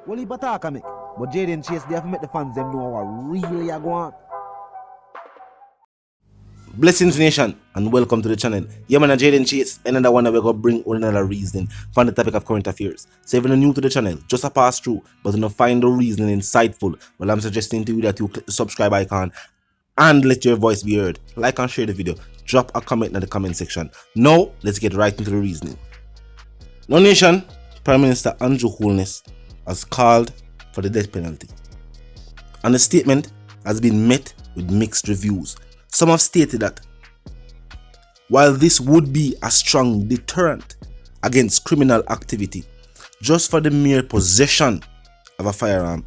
Well, he attack me. But Jaden Chase, they have to make the fans them know what really are going on. Blessings Nation and welcome to the channel. Yeah man, Jaden Chase, another one that we're gonna bring another reasoning from the topic of current affairs. So if you're new to the channel, just a pass through, but you find the reasoning insightful, well I'm suggesting to you that you click the subscribe icon and let your voice be heard. Like and share the video, drop a comment in the comment section. Now let's get right into the reasoning. Now Nation, Prime Minister Holness has called for the death penalty, and the statement has been met with mixed reviews. Some have stated that while this would be a strong deterrent against criminal activity just for the mere possession of a firearm,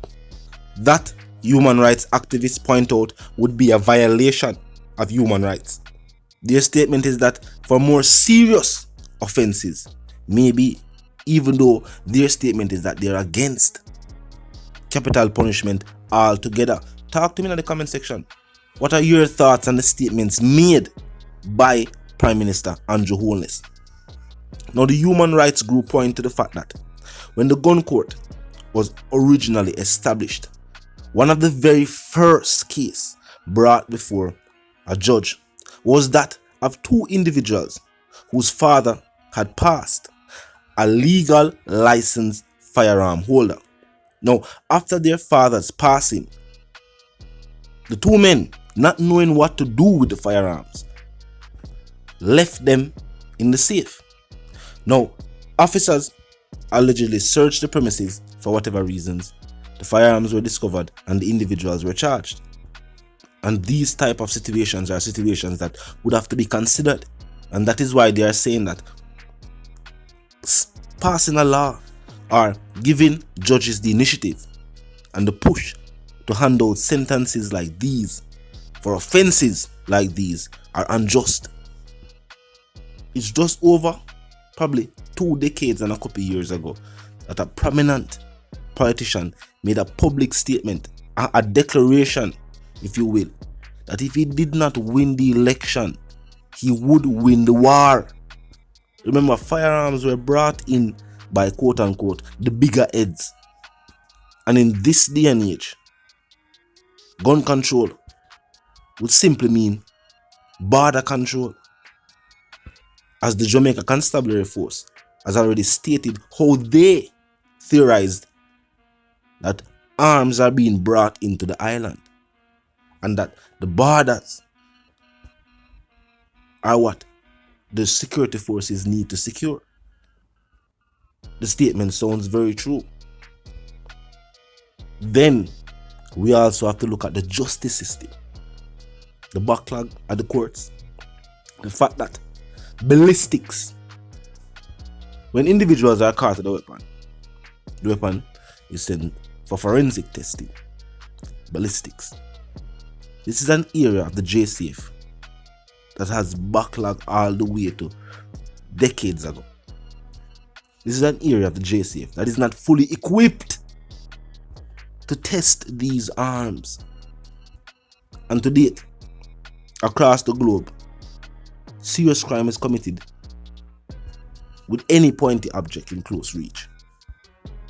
that human rights activists point out would be a violation of human rights. Their statement is that for more serious offenses, maybe, even though their statement is that they're against capital punishment altogether. Talk to me in the comment section. What are your thoughts on the statements made by Prime Minister Holness? Now, the human rights group point to the fact that when the gun court was originally established, one of the very first cases brought before a judge was that of two individuals whose father had passed a legal licensed firearm holder. Now, after their father's passing, the two men, not knowing what to do with the firearms, left them in the safe. Now, officers allegedly searched the premises for whatever reasons. The firearms were discovered and the individuals were charged. And these type of situations are situations that would have to be considered. And that is why they are saying that passing a law or giving judges the initiative and the push to hand out sentences like these for offenses like these are unjust. It's just over probably 2 decades and a couple years ago that a prominent politician made a public statement, a declaration, if you will, that if he did not win the election, he would win the war. Remember, firearms were brought in by quote unquote the bigger heads. And in this day and age, gun control would simply mean border control, as the Jamaica Constabulary Force has already stated how they theorized that arms are being brought into the island and that the borders are what the security forces need to secure. The statement sounds very true. Then we also have to look at the justice system, the backlog at the courts, the fact that ballistics, when individuals are caught with a weapon, the weapon is sent for forensic testing. Ballistics, this is an area of the JCF that has backlog all the way to decades ago. This is an area of the JCF that is not fully equipped to test these arms. And to date, across the globe, serious crime is committed with any pointy object in close reach,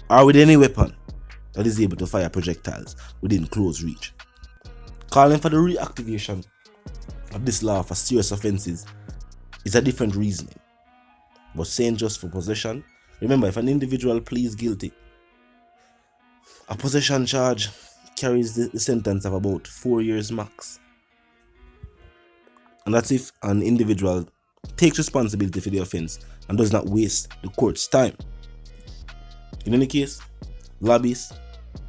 or with any weapon that is able to fire projectiles within close reach. Calling for the reactivation of this law for serious offenses is a different reasoning. But saying just for possession, remember, if an individual pleads guilty, a possession charge carries the sentence of about 4 years max. And that's if an individual takes responsibility for the offense and does not waste the court's time. In any case, lobbyists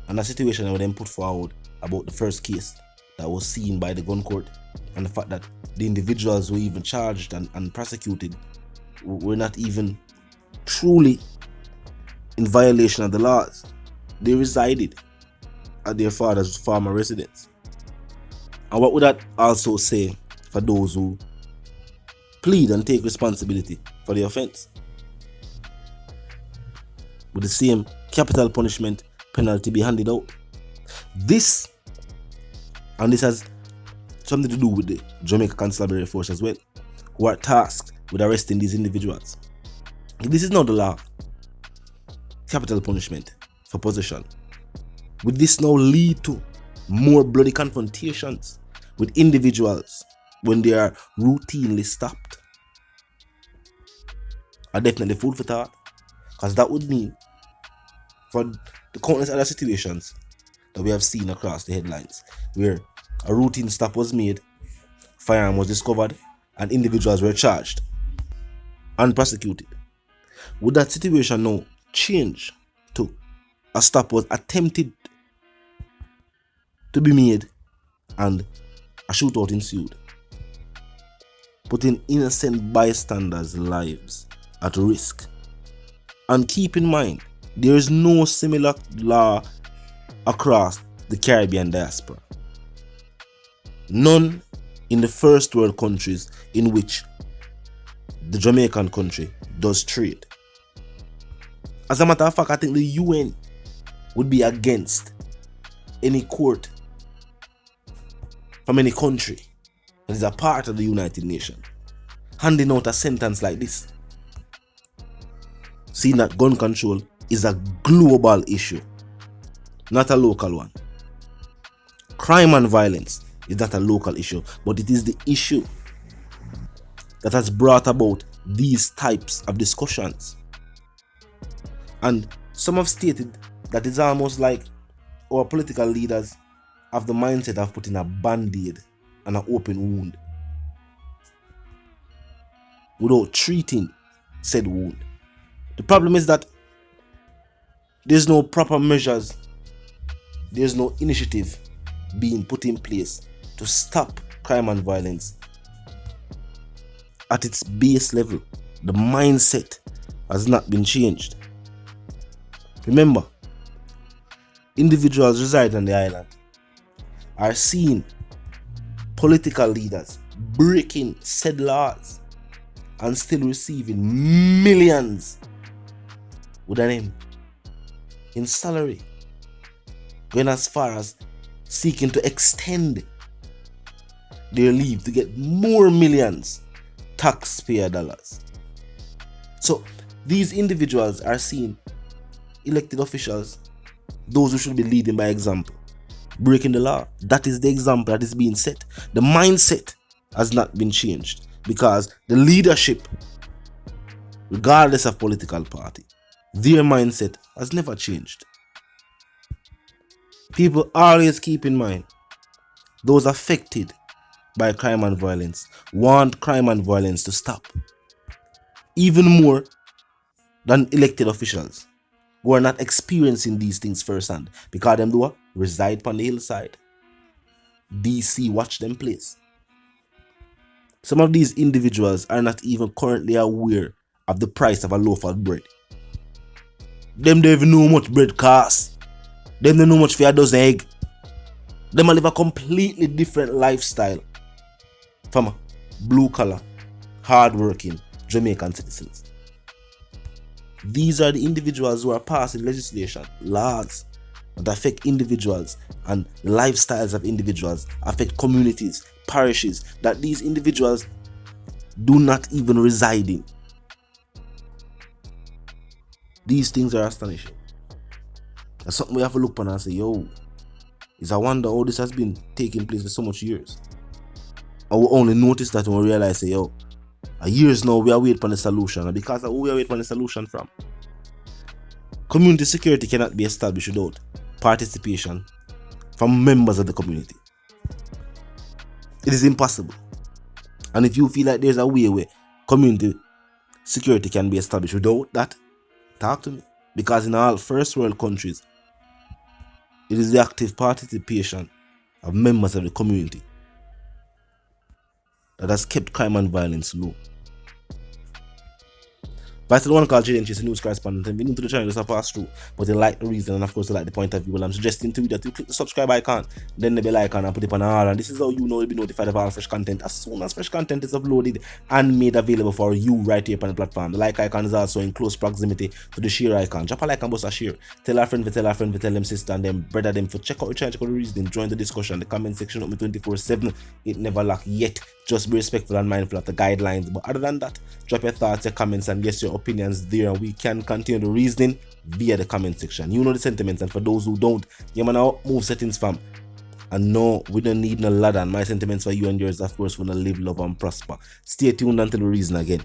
and a situation where them put forward about the first case that was seen by the gun court and the fact that the individuals who were even charged and prosecuted were not even truly in violation of the laws. They resided at their father's former residence. And what would that also say for those who plead and take responsibility for the offense? Would the same capital punishment penalty be handed out? This has something to do with the Jamaica Constabulary Force as well, who are tasked with arresting these individuals. This is not the law. Capital punishment for possession. Would this now lead to more bloody confrontations with individuals when they are routinely stopped? Are definitely food for thought, because that would mean for the countless other situations that we have seen across the headlines where a routine stop was made, firearm was discovered, and individuals were charged and prosecuted. Would that situation now change to a stop was attempted to be made and a shootout ensued, putting innocent bystanders' lives at risk? And keep in mind, there is no similar law across the Caribbean diaspora. None in the first world countries in which the Jamaican country does trade. As a matter of fact, I think the UN would be against any court from any country that is a part of the United Nations handing out a sentence like this. Seeing that gun control is a global issue, not a local one. Crime and violence is not a local issue, but it is the issue that has brought about these types of discussions. And some have stated that it's almost like our political leaders have the mindset of putting a band-aid on an open wound without treating said wound. The problem is that there's no proper measures, there's no initiative being put in place to stop crime and violence at its base level. The mindset has not been changed. Remember, individuals residing on the island are seeing political leaders breaking said laws and still receiving millions with an M in salary, going as far as seeking to extend their leave to get more millions taxpayer dollars. So these individuals are seeing elected officials, those who should be leading by example, breaking the law. That is the example that is being set. The mindset has not been changed because the leadership, regardless of political party, their mindset has never changed. People always keep in mind, those affected by crime and violence want crime and violence to stop, even more than elected officials who are not experiencing these things firsthand, because them do reside on the hillside. DC watch them place. Some of these individuals are not even currently aware of the price of a loaf of bread. Them don't even know how much bread costs. Them don't know how much for a dozen egg. Them live a completely different lifestyle from blue collar, hard-working Jamaican citizens. These are the individuals who are passing legislation, laws that affect individuals and lifestyles of individuals, affect communities, parishes that these individuals do not even reside in. These things are astonishing. That's something we have to look upon and say, yo, it's a wonder how this has been taking place for so much years. I will only notice that when we realize, say, yo, a years now we are waiting for the solution. And because of who we are waiting for the solution from, community security cannot be established without participation from members of the community. It is impossible. And if you feel like there's a way where community security can be established without that, talk to me. Because in all first world countries, it is the active participation of members of the community that has kept crime and violence low. But I still want to call Jaden Chase a news correspondent, and if you're new to the channel, just pass through. But you like the reason and of course you like the point of view. Well, I'm suggesting to you that you click the subscribe icon, then the bell icon and put it on all. And this is how you know you'll be notified of all fresh content as soon as fresh content is uploaded and made available for you right here on the platform. The like icon is also in close proximity to the share icon. Drop a like and bust a share. Tell a friend, tell them sister and them brother them for check out the channel, check out the reasoning, join the discussion. The comment section up me 24/7. It never lack yet. Just be respectful and mindful of the guidelines. But other than that, drop your thoughts, your comments, and yes, your your opinions there, and we can continue the reasoning via the comment section. You know the sentiments, and for those who don't, yeah man, I'll move settings fam. And no, we don't need no ladder. And my sentiments for you and yours, of course, wanna live, love, and prosper. Stay tuned until the reason again.